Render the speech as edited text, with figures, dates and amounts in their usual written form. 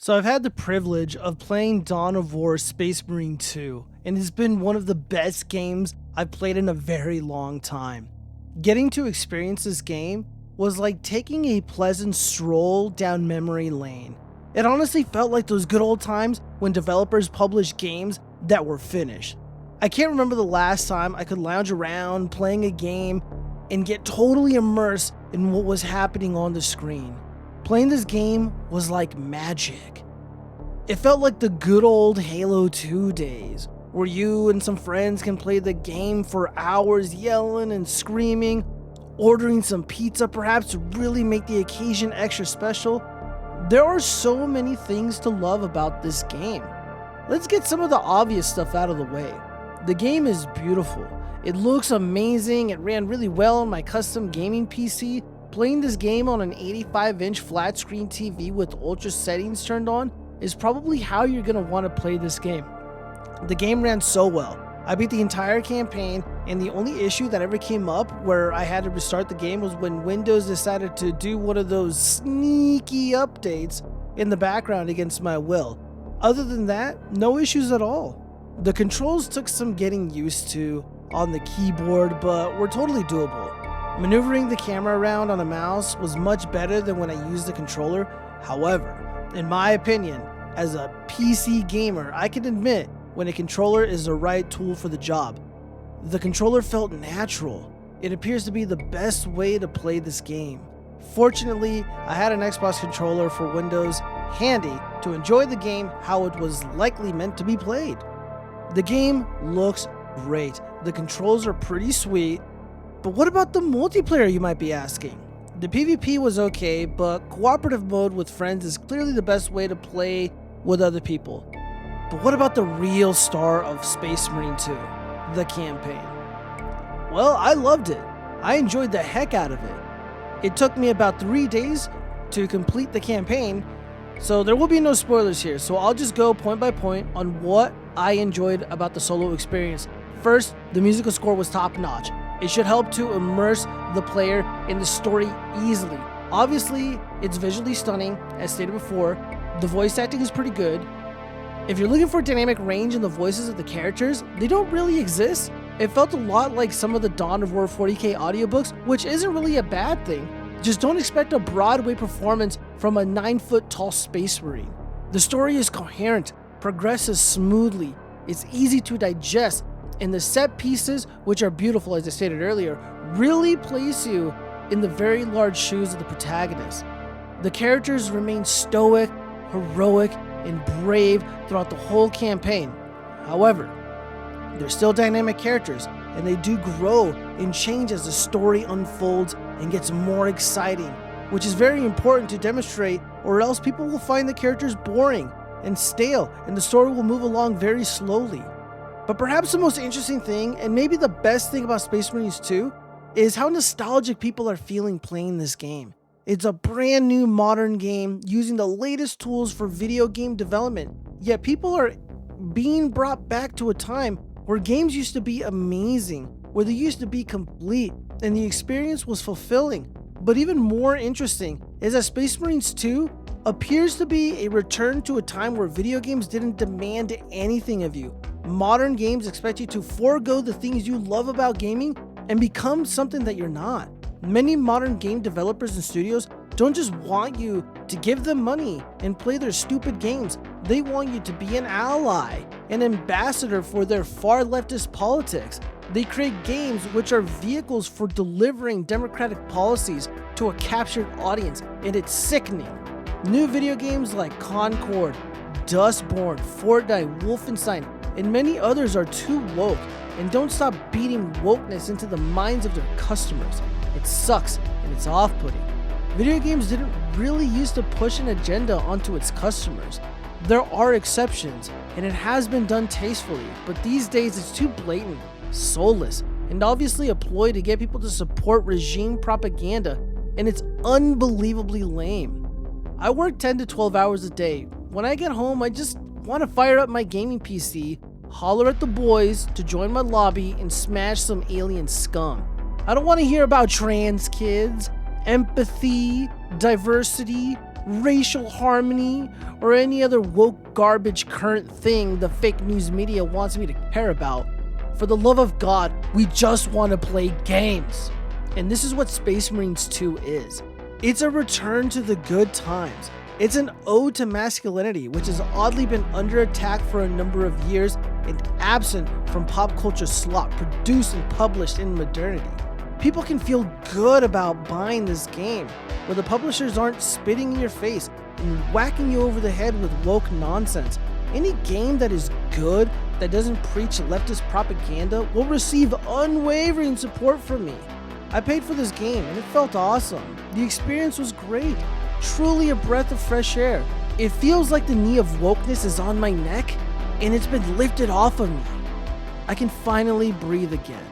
So I've had the privilege of playing Dawn of War Space Marine 2, and it's been one of the best games I've played in a very long time. Getting to experience this game was like taking a pleasant stroll down memory lane. It honestly felt like those good old times when developers published games that were finished. I can't remember the last time I could lounge around playing a game and get totally immersed in what was happening on the screen. Playing this game was like magic. It felt like the good old Halo 2 days, where you and some friends can play the game for hours yelling and screaming, ordering some pizza perhaps to really make the occasion extra special. There are so many things to love about this game. Let's get some of the obvious stuff out of the way. The game is beautiful. It looks amazing. It ran really well on my custom gaming PC. Playing this game on an 85-inch flat screen TV with ultra settings turned on is probably how you're going to want to play this game. The game ran so well. I beat the entire campaign, and the only issue that ever came up where I had to restart the game was when Windows decided to do one of those sneaky updates in the background against my will. Other than that, no issues at all. The controls took some getting used to on the keyboard, but were totally doable. Maneuvering the camera around on a mouse was much better than when I used the controller. However, in my opinion, as a PC gamer, I can admit when a controller is the right tool for the job. The controller felt natural. It appears to be the best way to play this game. Fortunately, I had an Xbox controller for Windows handy to enjoy the game how it was likely meant to be played. The game looks great. The controls are pretty sweet. But what about the multiplayer, you might be asking? The PvP was okay, but cooperative mode with friends is clearly the best way to play with other people. But what about the real star of Space Marine 2, the campaign? Well, I loved it. I enjoyed the heck out of it. It took me about 3 days to complete the campaign, so there will be no spoilers here, so I'll just go point by point on what I enjoyed about the solo experience. First, the musical score was top-notch. It should help to immerse the player in the story easily. Obviously, it's visually stunning, as stated before. The voice acting is pretty good. If you're looking for dynamic range in the voices of the characters, they don't really exist. It felt a lot like some of the Dawn of War 40K audiobooks, which isn't really a bad thing. Just don't expect a Broadway performance from a 9-foot-tall space marine. The story is coherent, progresses smoothly, it's easy to digest, and the set pieces, which are beautiful as I stated earlier, really place you in the very large shoes of the protagonist. The characters remain stoic, heroic, and brave throughout the whole campaign. However, they're still dynamic characters, and they do grow and change as the story unfolds and gets more exciting, which is very important to demonstrate, or else people will find the characters boring and stale, and the story will move along very slowly. But perhaps the most interesting thing, and maybe the best thing about Space Marines 2, is how nostalgic people are feeling playing this game. It's a brand new modern game using the latest tools for video game development, yet people are being brought back to a time where games used to be amazing, where they used to be complete, and the experience was fulfilling. But even more interesting is that Space Marines 2 appears to be a return to a time where video games didn't demand anything of you. Modern games expect you to forego the things you love about gaming and become something that you're not. Many modern game developers and studios don't just want you to give them money and play their stupid games. They want you to be an ally, an ambassador for their far leftist politics. They create games which are vehicles for delivering democratic policies to a captured audience, and it's sickening. New video games like Concord, Dustborn, Fortnite, Wolfenstein, and many others are too woke and don't stop beating wokeness into the minds of their customers. It sucks and it's off-putting. Video games didn't really used to push an agenda onto its customers. There are exceptions, and it has been done tastefully, but these days it's too blatant, soulless, and obviously a ploy to get people to support regime propaganda, and it's unbelievably lame. I work 10 to 12 hours a day. When I get home, I just want to fire up my gaming PC, holler at the boys to join my lobby, and smash some alien scum. I don't want to hear about trans kids, empathy, diversity, racial harmony, or any other woke garbage current thing the fake news media wants me to care about. For the love of God, we just want to play games. And this is what Space Marines 2 is. It's a return to the good times. It's an ode to masculinity, which has oddly been under attack for a number of years and absent from pop culture slop produced and published in modernity. People can feel good about buying this game, where the publishers aren't spitting in your face and whacking you over the head with woke nonsense. Any game that is good, that doesn't preach leftist propaganda, will receive unwavering support from me. I paid for this game and it felt awesome. The experience was great. Truly a breath of fresh air. It feels like the knee of wokeness is on my neck and it's been lifted off of me. I can finally breathe again.